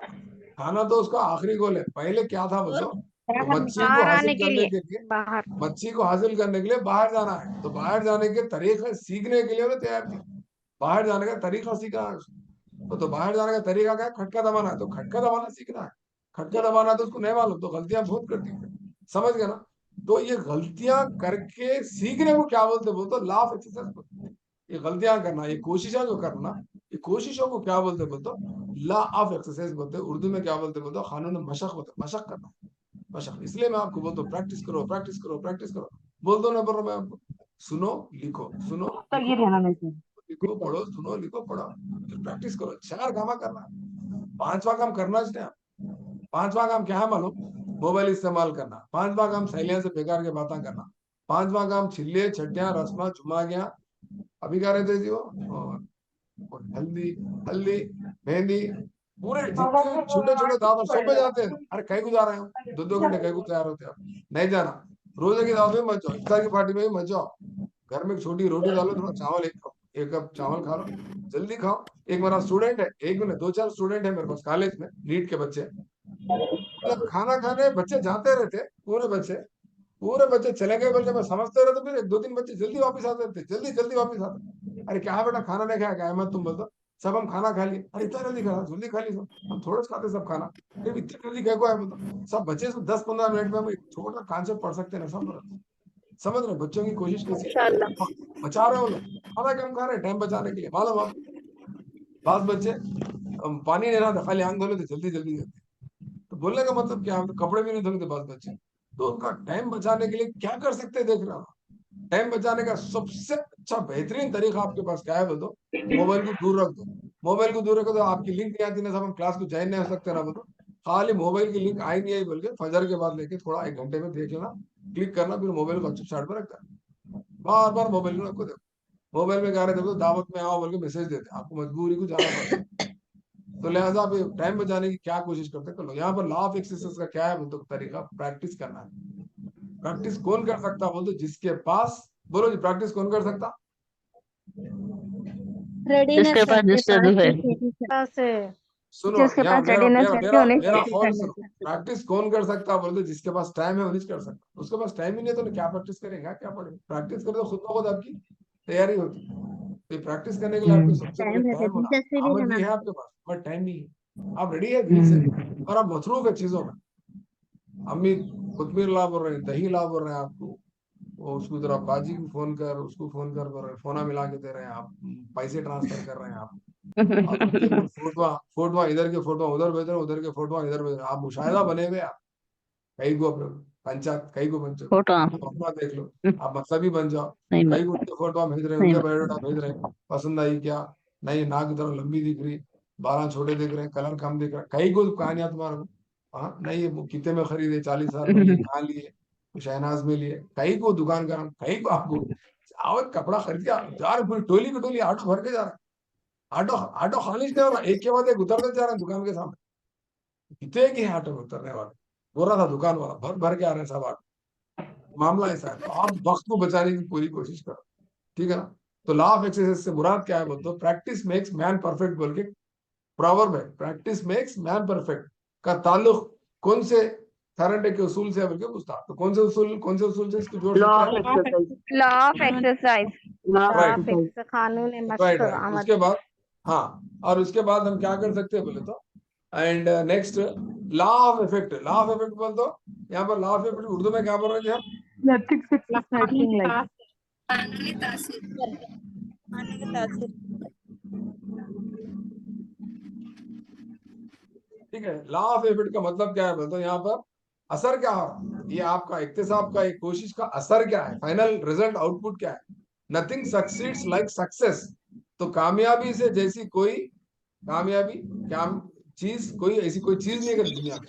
खाना तो उसका आखिरी गोल है, पहले क्या था बोलो, तो बाहर आने के लिए, बाहर। मच्छी को हासिल करने के लिए बाहर जाना है, तो बाहर जाने के तरीके सीखने के लिए वो तैयार थी, बाहर जाने का तरीका सीखना है उसको। तो बाहर जाने का तरीका क्या है? खटका दबाना है, तो खटका दबाना सीखना है। खटका दबाना है तो उसको नहीं मालूम, तो गलतियां बहुत करती है, समझ गए ना। तो ये गलतियां करके सीखने को क्या बोलते, बोलते लॉ ऑफ एक्सरसाइज बोलते। ये गलतियां करना, ये कोशिशें जो करना, ये कोशिशों को क्या बोलते, बोलते लॉ ऑफ एक्सरसाइज बोलते। उर्दू में क्या बोलते, बोलते कानून मशक बोलते, मशक करना, मशक। इसलिए मैं आपको बोलता हूँ प्रैक्टिस करो, प्रैक्टिस करो, प्रैक्टिस करो। बोल दो ना, बोल रहा मैं आपको, सुनो लिखो, सुनो तक ये लिखो, रहना नहीं। लिखो पढ़ो, सुनो लिखो पढ़ो, फिर प्रैक्टिस करो। 4 काम करना, 5वां काम करना चाहिए। 5वां काम क्या है मालूम? मोबाइल इस्तेमाल करना। 5वां काम सहेलियों से बेकार के बातें करना। 5वां काम छिल्ले छट्टियां रस्मा चुमा गया, अभी क्या रहते जी वो, और हल्दी, हल्दी, मेहंदी, पूरे जितने छोटे छोटे दावत सब में जाते हैं। अरे कहीं को जा रहे हो, 2-2 घंटे कहीं को तैयार होते हैं, नहीं जाना। रोजे की दावत में मत जाओ, इफ्तार की पार्टी में भी मत जाओ। घर में एक छोटी रोटी डालो, थोड़ा चावल, एक कप चावल खा लो, जल्दी खाओ। एक मेरा स्टूडेंट है, एक में 2-4 स्टूडेंट है मेरे पास कॉलेज में, नीट के बच्चे, मतलब खाना खाने बच्चे जाते रहते, पूरे बच्चे चले गए बोल के मैं समझते रहते, फिर 2-3 बच्चे जल्दी वापस आते थे, जल्दी जल्दी वापस आते। अरे क्या बेटा खाना नहीं खाया? क्या अहमद तुम बोलते, सब हम खाना खा लिए। अरे इतना जल्दी खाना, जल्दी खा ली सब, हम थोड़ा सा खाते सब खाना, फिर इतनी जल्दी क्या को है बोलता, सब बच्चे 10-15 मिनट में हम एक छोटा कॉन्सेप्ट पढ़ सकते हैं ना, समझ रहे? बच्चों की कोशिश कैसी है, बचा रहे हो लोग, खाना कम खा रहे टाइम बचाने के लिए। मालूम आप, पास बच्चे पानी नहीं रहा था, खाली आंख धो लेते जल्दी जल्दी जल्दी। तो बोलने का मतलब क्या, हम तो कपड़े भी नहीं धोते पास बच्चे। तो उनका टाइम बचाने के लिए क्या कर सकते हैं, देख रहा हूँ। टाइम बचाने का सबसे अच्छा बेहतरीन तरीका आपके पास क्या है बोलो? मोबाइल को दूर रख दो। मोबाइल को दूर रखो तो आपकी लिंक नहीं आती ना, सब हम क्लास को ज्वाइन नहीं हो सकते ना बोलो। खाली मोबाइल की लिंक आई नहीं आई बोल के फजर के बाद लेके थोड़ा 1 घंटे में देख लेना, क्लिक करना, फिर मोबाइल को अच्छे साइड पर रखता है, बार बार मोबाइल को रखो। देखो मोबाइल में क्या रहते हो, दावत में आओ बोल के मैसेज देते, आपको मजबूरी को जाना पड़ता है। तो लिहाजा आप टाइम बचाने की क्या कोशिश करते हैं, यहाँ पर लॉ ऑफ एक्सरसाइज का क्या है बोलते, तरीका प्रैक्टिस करना है। प्रैक्टिस कौन कर सकता बोलते, जिसके पास, बोलो जी प्रैक्टिस कौन कर सकता? जिसके पास स्टडी है, से सुनो, जिसके यहाँ पास मेरा रेडीनेस मेरा है मेरा क्यों नहीं मेरा खेती कौन करने सुनो, से। प्रैक्टिस कौन कर सकता बोलते, जिसके पास टाइम है वो नहीं कर सकता। उसके पास टाइम ही नहीं है तो क्या प्रैक्टिस करेगा, क्या पढ़ेगा? प्रैक्टिस करे तो खुद ब खुद आपकी तैयारी होती। तो प्रैक्टिस करने के लिए आपको सबसे टाइम पहले रहता टाइम होना, दिलचस्पी भी आमद भी रहना है आपके पास बट टाइम नहीं है, आप रेडी है दिल से और आप मसरूफ है चीजों में। अम्मी कोतमीर ला बोल रहे हैं, दही ला बोल रहे हैं आपको, वो उसको जरा बाजी को फोन कर, उसको फोन कर बोल रहे हैं, फोना मिला के दे रहे हैं, आप पैसे ट्रांसफर कर रहे हैं आप, और उनके ऊपर फोटो फोटो इधर के फोटो उधर भेज रहे हैं, उधर के फोटो इधर भेज रहे हैं, आप मुशाहिदा बने हुए आप, कई को अपने पंचायत कई को पंचायत फोटो अपना देख लो, आप मतलब ही बन जाओ, नहीं कई को उनके फोटो भेज रहे हैं, नहीं उनके बायोडाटा भेज रहे हैं, पसंद आई क्या, नहीं नाक की तरफ लंबी दिख रही, बारह छोटे दिख रहे हैं, कलर कम दिख रहा है, कई को कहानियां तुम्हारे को, हाँ नहीं ये कितने में खरीदे, 40,000 में लिए, कहाँ लिए, शहनाज में लिए, कई को दुकान का नाम, कई को आपको आओ कपड़ा खरीद के जा रहे, पूरी टोली की टोली ऑटो भर के जा रहा है, ऑटो ऑटो खाली नहीं हो रहा, एक के बाद एक उतरते जा रहे हैं दुकान के सामने, कितने की है ऑटो में उतरने वाले, बोल रहा था दुकान वाला, भर भर के आ रहे हैं सब ऑटो, मामला ऐसा है, तो आप वक्त को बचाने की पूरी कोशिश करो, ठीक है ना। तो लॉ ऑफ एक्सरसाइज से मुराद क्या है बोलते हो, प्रैक्टिस मेक्स मैन परफेक्ट बोल के प्रॉवर्ब है, प्रैक्टिस मेक्स मैन परफेक्ट का ताल्लुक कौन से फैराडे के उसूल से है बोल के पूछता, तो कौन से उसूल से इसको जोड़ लॉ सकते ऑफ हैं, exercise, law of exercise, law right of x कानून राइट मश्क राइट, आमद। उसके बाद हाँ, और उसके बाद हम क्या कर सकते हैं बोले तो, and next law of effect, law of effect बोल दो, यहाँ पर लॉ ऑफ इफेक्ट उर्दू में क्या बोल रहे हैं जी हम, नथिंग एक्साइटिंग लाइक कानूनी तासीर, कानूनी तासीर। ठीक है। लॉ ऑफ इफेक्ट का मतलब क्या है बोलते हो, यहाँ पर असर क्या हो रहा है, ये आपका इक्तिसाब का एक कोशिश का असर क्या है, फाइनल रिजल्ट आउटपुट क्या है, नथिंग सक्सीड्स लाइक सक्सेस, तो कामयाबी से जैसी कोई कामयाबी क्या चीज, कोई ऐसी कोई चीज नहीं है दुनिया में,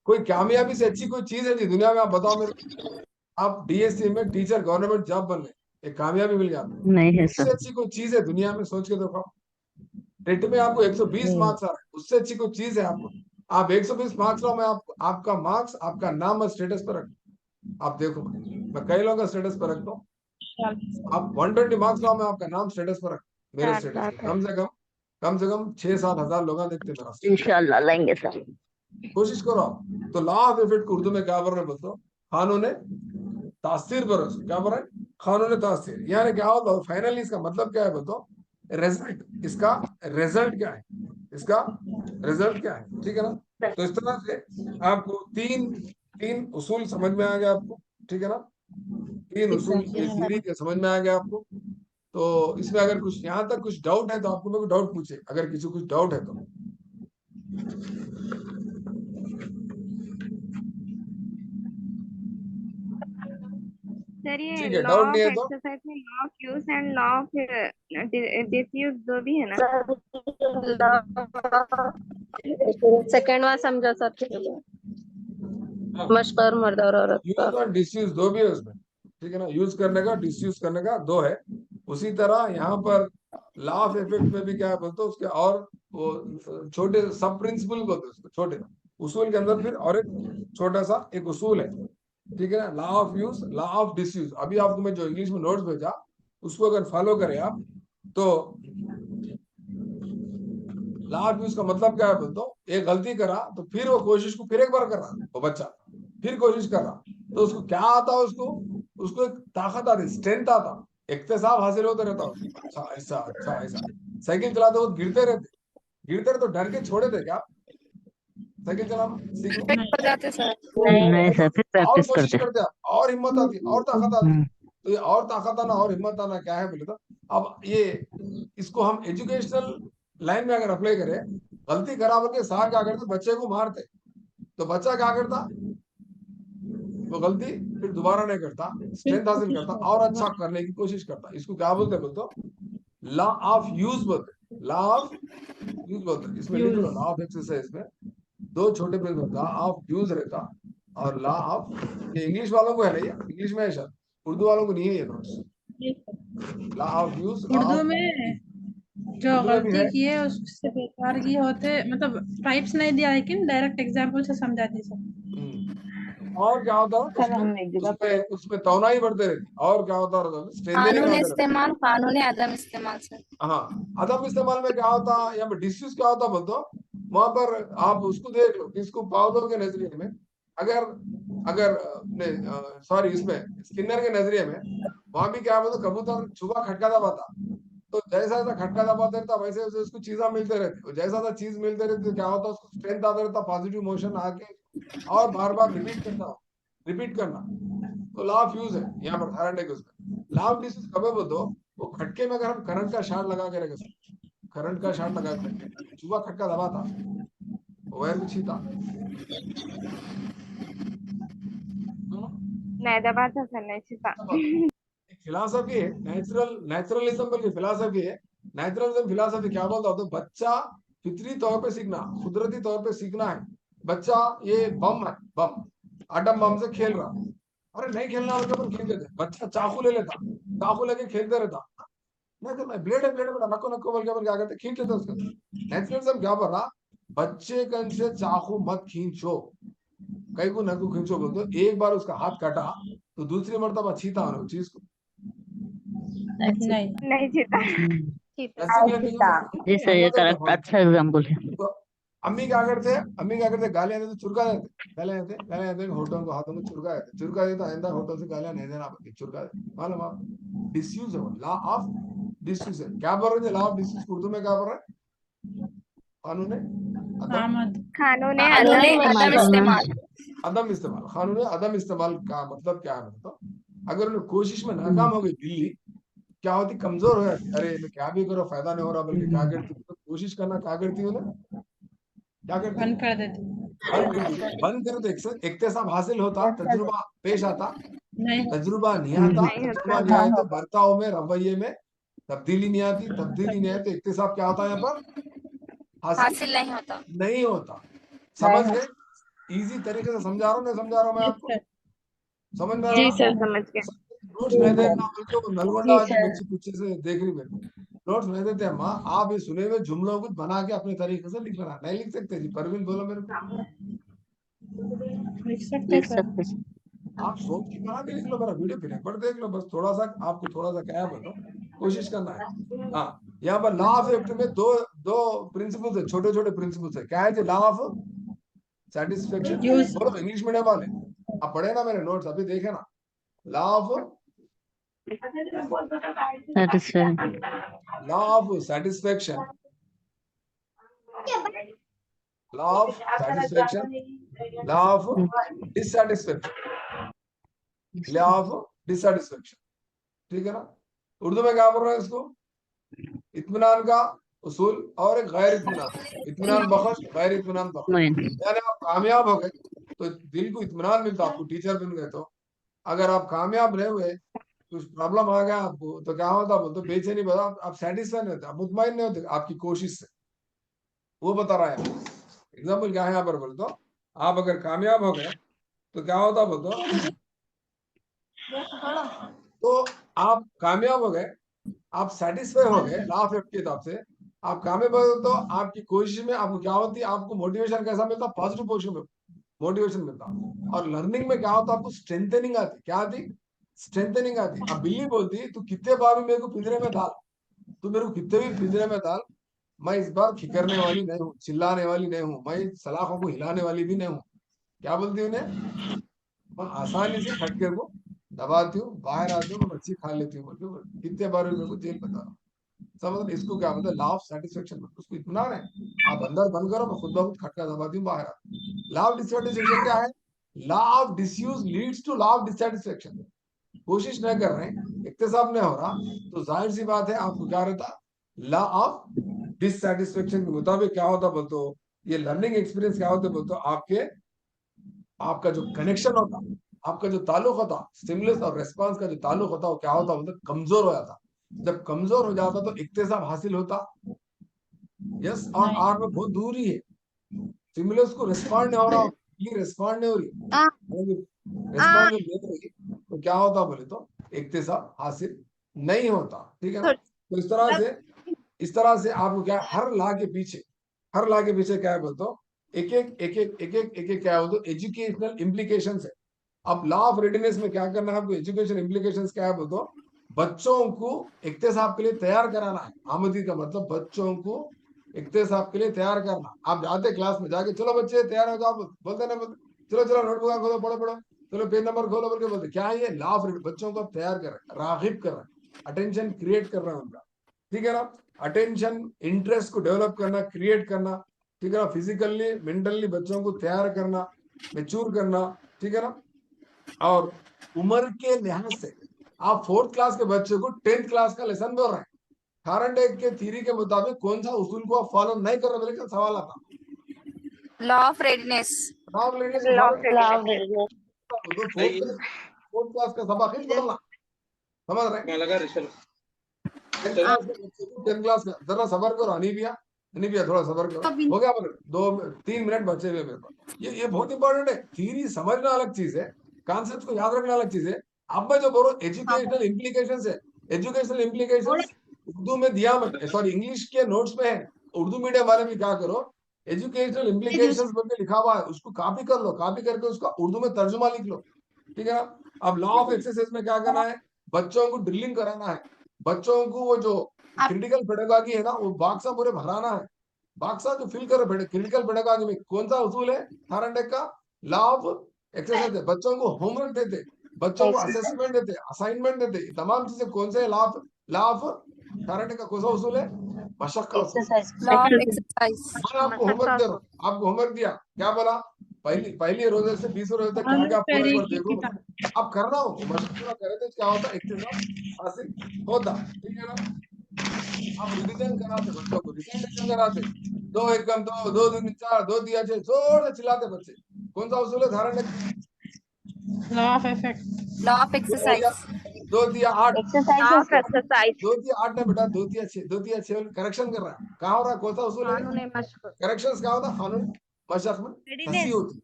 कोई कामयाबी से अच्छी कोई चीज है जी दुनिया में, आप बताओ मेरे को। आप डीएससी में टीचर गवर्नमेंट जॉब बन गए, एक कामयाबी मिल गया, नहीं है उससे सर, अच्छी कोई चीज है दुनिया में, सोच के देखो। टेट में आपको 120 नहीं मार्क्स आ रहे हैं, उससे अच्छी कोई चीज है आपको, आप 120 मार्क्स लो, मैं आपको आपका मार्क्स आपका नाम और स्टेटस पर रख, आप देखो मैं कई लोगों का स्टेटस पर रखता हूँ, आप 120 मार्क्स लो, मैं आपका नाम स्टेटस पर रख, मेरे क्या स्टेटस बात पे है। कम से कम 6-7 हजार लोग देखते मेरा स्टेटस, इंशाल्लाह लेंगे सर। कोशिश करो आप। तो लॉ ऑफ इफेक्ट को उर्दू में क्या बोल रहे हैं बोलते, कानून तासीर पर, क्या बोल रहे हैं, कानून तासीर, यानी क्या होता है फाइनली, इसका मतलब क्या है बताओ, रिजल्ट, इसका रिजल्ट क्या है, इसका रिजल्ट क्या है, ठीक है ना। तो इस तरह से आपको तीन तीन उसूल समझ में आ गया आपको, ठीक है ना, तीन उसूल ये थ्योरी के समझ में आ गया आपको। तो इसमें अगर कुछ यहाँ तक कुछ डाउट है तो आपको मेरे को डाउट पूछे, अगर किसी को कुछ डाउट है तो। सर ये ठीक है, लॉ डाउट नहीं ऑफ है तो एक्सरसाइज में law of use and law of disuse दो भी है ना? सेकंड बार समझो सर, मश्क और मर्द और औरत का। यूज और डिसयूज दो भी है उसमें, ठीक है ना, यूज करने का डिसयूज करने का दो है। उसी तरह यहाँ पर लॉ ऑफ इफेक्ट में भी क्या है बोलते उसके, और वो छोटे सब प्रिंसिपल बोलते उसको, छोटे उसूल के अंदर फिर और एक छोटा सा एक उसूल है, ठीक है ना, law of use law of disuse. अभी आपको मैं जो इंग्लिश में नोट्स भेजा उसको अगर फॉलो करें आप तो लॉ ऑफ यूज का मतलब क्या है बोलते, एक गलती करा तो फिर वो कोशिश को फिर एक बार कर रहा वो बच्चा, फिर कोशिश कर रहा, तो उसको क्या आता है, उसको उसको एक ताकत आती, स्ट्रेंथ आता, इक्तिसाब हासिल होता रहता उसको, अच्छा ऐसा अच्छा ऐसा। साइकिल चलाते वक्त गिरते रहे तो डर के छोड़े थे क्या आप? साइकिल चलाना सीख लो, हो जाते सर। नहीं सर, फिर और प्रैक्टिस कोशिश करते। करते हैं, और हिम्मत आती, और ताकत आती। हम्म, तो ये और ताकत आना और हिम्मत आना क्या है बोले तो, अब ये इसको हम एजुकेशनल लाइन में अगर अप्लाई करें, गलती करा बोल के सार क्या करते, बच्चे को मारते, तो बच्चा क्या करता, वो गलती फिर दोबारा नहीं करता, स्ट्रेंथ हासिल करता और अच्छा करने की कोशिश करता। इसको क्या बोलते हैं बोलते, लॉ ऑफ यूज बोलते, लॉ ऑफ यूज बोलते। इसमें लिख लो, लॉ ऑफ एक्सरसाइज में दो छोटे प्रिंसिपल, लॉ ऑफ यूज रहता और लॉ ऑफ, ये इंग्लिश वालों को है ना, ये इंग्लिश में है शायद, उर्दू वालों को नहीं है ये notes, law of use law Urdu of, में जो उर्दू में भी गलती है। की है उससे बेकार की होते, मतलब टाइप्स नहीं दिया लेकिन डायरेक्ट एग्जांपल से समझा दी सब। और क्या होता है सर उसमें, हम एक जगह उसमें उसमें तोनाई बढ़ते रहती, और क्या होता है स्ट्रेंथनिंग कानून आते रहता। इस्तेमाल, कानून अदम इस्तेमाल सर। हाँ, अदम इस्तेमाल में क्या होता है, या डिसयूज क्या होता बोल दो, वहां पर आप उसको देख लो, इसको पावलोव के नजरिए में, अगर अगर सॉरी इसमें स्किनर के नजरिए में, वहां भी क्या बोलते, कबूतर सुबह खटका दबाता, तो जैसा जैसा खटका दबाते रहता वैसे वैसे उसको चीजा मिलते रहते, जैसा जैसा चीज मिलते रहते तो क्या होता है, उसको स्ट्रेंथ आता रहता, पॉजिटिव मोशन आके और बार बार रिपीट करना। तो लॉ ऑफ फ्यूज है यहाँ पर थायराइड के उसमें। लॉ ऑफ डिफ्यूज कब है बोलो, वो खटके में अगर हम करंट का शार्ट लगा के रखें, करंट का शार्ट लगा के रखें, चूहा खटका दबाता, वायर को छीता, नहीं दबाता सर, नहीं छिपा। फिलॉसफी है, नेचुरलिज्म बल्कि फिलॉसफी है। नेचुरलिज्म फिलॉसफी क्या बोलता हो, तो बच्चा फितरी तौर पे सीखना, कुदरती तौर पे सीखना है। बच्चा ये बम है, बम आटम बम से खेल रहा, अरे नहीं खेलना होगा पर खेल देते, बच्चा चाकू ले लेता, चाकू लेके खेलते रहता, नहीं तो मैं ब्लेड है बेटा नको नको बोल के अपन क्या करते, खींच लेते उसका। नेचुरलिज्म क्या बोल रहा, बच्चे कन से चाकू मत खींचो, कई को नको खींचो बोलते, एक बार उसका हाथ कटा तो दूसरी मर्तबा छीता उस चीज को, नहीं नहीं छिपा। ऐसे भी नहीं हो सकता। जी सर, ये करेक्ट, अच्छा एग्जाम्पल है। तो अम्मी क्या करते गालियां देते, चुरका देते, गालियां देते होठों को हाथों को चुरका देते आइंदा होठों से गालियां नहीं देना, चुरका देते, मालूम आप डिसयूज है, लॉ ऑफ डिसयूज है। क्या बोल रहे थे, लॉ ऑफ डिसयूज उर्दू में क्या बोल रहे हैं, कानून आमद खानों ने अदम इस्तेमाल। अदम इस्तेमाल, कानून अदम इस्तेमाल का मतलब क्या है, मतलब अगर उन्हें कोशिश में नाकाम हो गई बिल्ली, क्या होती, कमजोर हो जाती, अरे मैं क्या भी करो फायदा नहीं हो रहा, बल्कि क्या करती, तो कोशिश करना क्या करती हूँ ना, क्या करती, बंद कर देती। बंद कर दे, इक्तेसाब हासिल होता, तजुर्बा पेश आता, नहीं तजुर्बा नहीं आता, नहीं होता। तजुर्बा नहीं आए तो बर्ताव में रवैये में तब्दीली नहीं आती, तब्दीली नहीं आए तो इक्तेसाब क्या होता है, यहाँ पर हासिल नहीं होता। समझ गए, इजी तरीके से समझा रहा हूँ, नहीं समझा रहा हूँ मैं आपको, समझ में आ जी रहा, सर, समझ गए। नोट्स नहीं देखना, बल्कि वो नलगोंडा की बच्ची पीछे से देख रही, मेरे नोट्स नहीं देते अम्मा, आप ये सुने हुए जुमलों को बना के अपने तरीके से लिखना, नहीं लिख सकते जी, परवीन बोलो मेरे को, लिख सकते लिख सर। सकते। आप सोच के बना के लिख लो, मेरा वीडियो फिर एक बार देख लो, बस थोड़ा सा आपको थोड़ा सा क्या बोलो, कोशिश करना है। हाँ, यहाँ पर लॉ ऑफ एक्ट में दो दो प्रिंसिपल्स है, छोटे छोटे प्रिंसिपल्स है, क्या है, लॉ ऑफ सेटिस्फेक्शन, यूज बोलो इंग्लिश मीडियम वाले, आप पढ़े ना मेरे नोट्स, अभी देखे ना, law of satisfied. Law of satisfaction, law of satisfaction, law of dissatisfaction, law of dissatisfaction, ठीक है ना। उर्दू में क्या बोल रहे हैं इसको, इत्मीनान का उसूल और एक गैर इत्मीनान, इत्मीनान बख्श, गैर इत्मीनान बख्श, मोइन। यानी आप कामयाब हो गए तो दिल को इत्मीनान मिलता, आपको टीचर बन गए तो, अगर आप कामयाब नहीं हुए, कुछ प्रॉब्लम आ गया आपको, तो क्या होता, बोल तो बेचैनी बता, आप सेटिस्फाई नहीं होते, आप मुतमईन नहीं होते आपकी कोशिश से, वो बता रहा है। एग्जाम्पल क्या है यहाँ पर, बोल तो आप अगर कामयाब हो गए तो क्या होता, बोल तो आप कामयाब हो गए, आप सेटिस्फाई हो गए, लॉ ऑफ की तरफ से आप कामयाब हो गए, तो आपकी कोशिश में आपको क्या होती है, आपको मोटिवेशन कैसा मिलता, पॉजिटिव पोजिशन में मोटिवेशन मिलता, और लर्निंग में क्या होता, आपको स्ट्रेंथनिंग आती, क्या आती, स्ट्रेंथनिंग आती। अब बिल्ली बोलती, तू कितने बार भी मेरे को पिंजरे में डाल, तू मेरे को कितने भी पिंजरे में डाल, मैं इस बार खिकरने वाली नहीं हूँ, चिल्लाने वाली नहीं हूँ, मैं सलाखों को हिलाने वाली भी नहीं हूँ, क्या बोलती उन्हें, मैं आसानी से खटके को दबाती हूँ, बाहर आती हूँ, मैं मच्छी खा लेती हूँ, बोलते कितने बार भी मेरे को जेल बता रहा हूँ। मतलब इसको क्या मतलब, लॉ ऑफ सेटिस्फेक्शन, उसको इतना है, आप अंदर बंद करो, मैं खुद ब खुद खटका दबाती हूँ, बाहर आती हूँ। लॉ ऑफ डिससेटिस्फेक्शन क्या है, law of disuse leads to law of dissatisfaction, कोशिश नहीं कर रहे हैं, इक्तिसाब नहीं हो रहा, तो जाहिर सी बात है आपको क्या रहता, लॉ ऑफ डिससेटिस्फेक्शन के मुताबिक क्या होता बोलते, ये लर्निंग एक्सपीरियंस क्या होते बोलते, आपके आपका जो कनेक्शन होता, आपका जो ताल्लुक होता, स्टिमुलस और रेस्पॉन्स का जो ताल्लुक होता, वो क्या होता, मतलब कमजोर हो जाता। जब कमजोर हो जाता तो इक्तिसाब हासिल होता, यस, और नहीं आर में बहुत दूर ही है, स्टिमुलस को रिस्पॉन्ड नहीं हो रहा, ये रिस्पॉन्ड नहीं हो रही, रिस्पॉन्ड नहीं दे रही, तो क्या होता बोले तो इक्तिसाब हासिल नहीं होता, ठीक है ना। तो इस तरह से आपको क्या, हर ला के पीछे क्या है बोलते हो, एक एक क्या है बोलते, एजुकेशनल इम्प्लीकेशन है। अब लॉ ऑफ रेडीनेस में क्या करना है आपको, एजुकेशन इम्प्लीकेशन क्या है बोलते, बच्चों को इक्तिसाब के लिए तैयार कराना है। आमदी का मतलब बच्चों को इक्तिसाब के लिए तैयार करना। आप जाते क्लास में जाके, चलो बच्चे तैयार हो जाओ, बोलते ना, बोलते चलो चलो नोटबुक खोलो, पढ़ो पढ़ो, चलो पेज नंबर खोलो, बोल के बोलते, क्या है ये लॉ ऑफ, बच्चों को तैयार कर रहे हैं, रागिब कर रहे हैं, अटेंशन क्रिएट कर रहे हैं उनका, ठीक है ना। अटेंशन, इंटरेस्ट को डेवलप करना, क्रिएट करना, ठीक है ना। फिजिकली, मेंटली बच्चों को तैयार करना, मेच्योर करना, ठीक है ना। और उम्र के लिहाज से आप 4th क्लास के बच्चे को 10th क्लास का लेसन बोल रहे हैं, फारेनहाइट के थ्योरी के मुताबिक कौन सा उसूल को आप फॉलो नहीं कर रहे, लेकिन सवाल आता लॉ ऑफ रेडीनेस। नाम लेने से लॉ फॉलो Love readiness. तो 4th क्लास का सबक ही पढ़ना, समझ रहे हैं। 10th क्लास के बच्चे को 10th क्लास का जरा सबर करो, अनीबिया थोड़ा सबर करो, हो गया। 2-3 मिनट बचे हुए मेरे पास। ये बहुत इंपॉर्टेंट है। थ्योरी समझना अलग चीज है, कॉन्सेप्ट को याद रखना अलग चीज है। अब मैं जो बोल रहा हूँ एजुकेशनल इम्प्लीकेशंस है, एजुकेशनल इम्प्लीकेशंस उर्दू में दिया, सॉरी इंग्लिश के नोट्स में है। उर्दू मीडियम वाले भी क्या करो, एजुकेशनल इम्प्लीकेशंस बोल के लिखा हुआ है, उसको कॉपी कर लो, कॉपी करके उसका उर्दू में तर्जुमा लिख लो, ठीक है ना। अब लॉ ऑफ एक्सरसाइज में क्या करना है, बच्चों को ड्रिलिंग कराना है, बच्चों को वो जो क्रिटिकल पेडागॉजी है ना, वो बॉक्सा पूरे भराना है, बॉक्सा जो फिल करो। क्रिटिकल पेडागॉजी में कौन सा उसूल है, थारंडेक का लॉ ऑफ एक्सरसाइज है। बच्चों को होमवर्क देते, बच्चों को असेसमेंट देते, असाइनमेंट देते, तमाम चीजें कौन से लॉ ऑफ थारंडेक का कौन सा उसूल है, मशक का उसूल। Exercise. Law of exercise. मैंने आपको होमवर्क दे रहा हूँ, आपको होमवर्क दिया, क्या बोला, पहली रोजे से 20 रोजे तक क्या क्या पूरा एक बार देखो, आप करना हो, मशक पूरा करे तो क्या होता, एक्सरसाइज हासिल होता, ठीक है ना। आप रिवीजन कराते, बच्चों को रिवीजन कराते, 2 एकम 2, 2 दूनी 4, 2 दिया 6, जोर से चिल्लाते बच्चे। कौन सा उसूल है, धारण law of effect. Law of exercise. 2 दिया 8, Exercise. Law of exercise. 2 दिया 8 ना बेटा, 2 दिया 6, 2 दिया 6 करेक्शन कर रहा है, कहाँ हो रहा है, कौन सा उसूल है, कानून मशक। करेक्शंस क्या होता है, कानून मशक में तसी होती,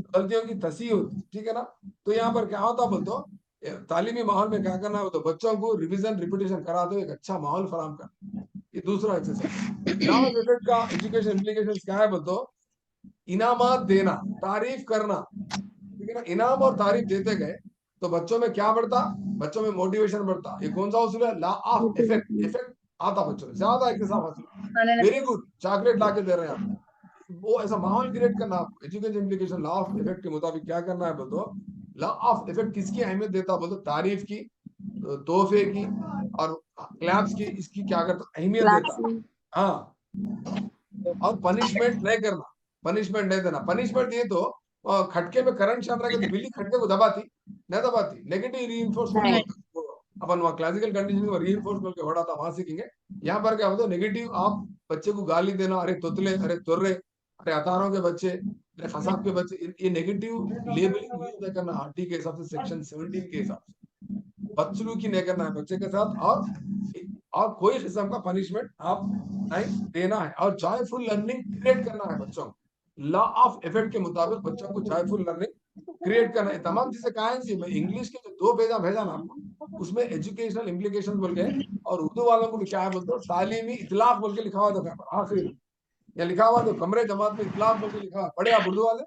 गलतियों की तसी होती, ठीक है ना। तो यहाँ पर क्या होता बोल तो, तालीमी माहौल में क्या करना है, तो बच्चों को रिवीजन रिपीटेशन करा दो, एक अच्छा माहौल फराम कर। ये दूसरा एक्सरसाइज। लॉ ऑफ इफेक्ट का एजुकेशन इम्प्लीकेशंस क्या है बोल तो, इनामात देना, तारीफ करना, ठीक है ना। इनाम और तारीफ देते गए तो बच्चों में क्या बढ़ता, बच्चों में मोटिवेशन बढ़ता। ये कौन सा उसूल है, लॉ ऑफ इफेक्ट, इफेक्ट आता बच्चों में ज्यादा, एक हिसाब हासिल, वेरी गुड, चॉकलेट ला के दे रहे हैं आप, वो ऐसा माहौल क्रिएट करना आपको। Education implication law of effect के मुताबिक क्या करना है बोल दो, लॉ ऑफ इफेक्ट किसकी अहमियत देता बोल दो, तारीफ की, तोहफे की और क्लैप्स की, इसकी क्या करता, अहमियत देता। हाँ, और पनिशमेंट नहीं करना, पनिशमेंट नहीं देना। पनिशमेंट दिए तो खटके में करंट चल रहा है तो बिल्ली खटके को दबाती नहीं दबाती, नेगेटिव रीइंफोर्समेंट बोलते हैं। अपन वहाँ क्लासिकल कंडीशनिंग में रीइंफोर्समेंट के वर्ड आता, वहां सीखेंगे। यहाँ पर क्या होता है, नेगेटिव, आप बच्चे को गाली देना, अरे तोतले, अरे तुर्रे, अरे अतारों के बच्चे, अरे फसाद के बच्चे, ये नेगेटिव लेबलिंग यूज नहीं करना, आरटी के हिसाब से, सेक्शन 17 के हिसाब से बदसलूकी नहीं करना है बच्चे के साथ। और कोई किस्म का पनिशमेंट आप नहीं देना है, और जॉयफुल लर्निंग क्रिएट करना है बच्चों को। लॉ ऑफ इफेक्ट के मुताबिक बच्चों को जॉयफुल लर्निंग क्रिएट करना है। तमाम चीजें कहा है, मैं इंग्लिश के जो 2 भेजा ना आपको, उसमें एजुकेशनल इम्प्लीकेशन बोल के, और उर्दू वालों को भी क्या है बोलते हो, तालीमी इतलाक बोल के लिखा हुआ था आखिरी में, या लिखा हुआ तो कमरे जमात में इतलाक बोल के लिखा हुआ, पढ़े आप उर्दू वाले,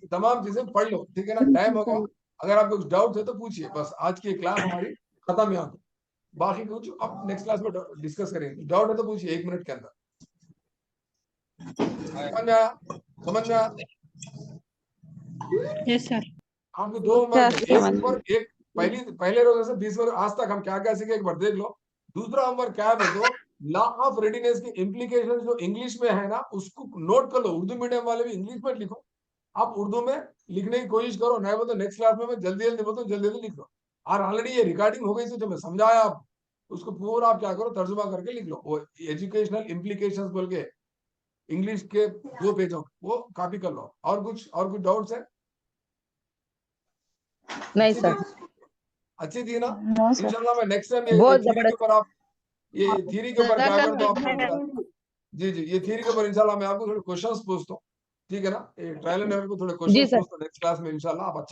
तमाम चीजें पढ़ लो, ठीक है ना। टाइम हो गया, अगर आपको कुछ डाउट है तो पूछिए, बस आज की क्लास हमारी खत्म यहाँ पे, बाकी कुछ अब नेक्स्ट क्लास में डिस्कस करेंगे। डाउट है तो पूछिए 1 मिनट के अंदर। समझ में आया? Yes sir. आपको 2 होमवर्क, एक पहले रोज से 20 वर्ग आज तक हम क्या क्या सीखे, एक बार देख लो। दूसरा होमवर्क क्या है बोलो, लॉ ऑफ रेडीनेस की इम्प्लीकेशन जो इंग्लिश में है ना, उसको नोट कर लो। उर्दू मीडियम वाले भी इंग्लिश में लिखो, आप उर्दू में लिखने की कोशिश करो, नहीं बोलो नेक्स्ट क्लास में मैं जल्दी जल्दी लिख लो। और ऑलरेडी ये रिकॉर्डिंग हो गई थी, जो मैं समझाया आप उसको पूरा आप क्या करो, तर्जुमा करके लिख लो। वो एजुकेशनल इम्प्लीकेशंस बोल के इंग्लिश के 2 पेजों वो कॉपी कर लो। और कुछ डाउट्स है? नहीं सर। अच्छी थी ना? No sir. इंशाल्लाह मैं नेक्स्ट टाइम ये बहुत थ्योरी के ऊपर, आप ये थ्योरी के ऊपर क्या जजाकल्लाह करता हूँ आपको, जी ये थ्योरी के ऊपर इंशाल्लाह मैं आपको थोड़े क्वेश्चंस पूछता हूँ, ठीक है ना। ट्रायल एंड एरर को थोड़े जी क्वेश्चंस सर। पूछता हूँ नेक्स्ट क्लास में इंशाल्लाह। आप अच्छा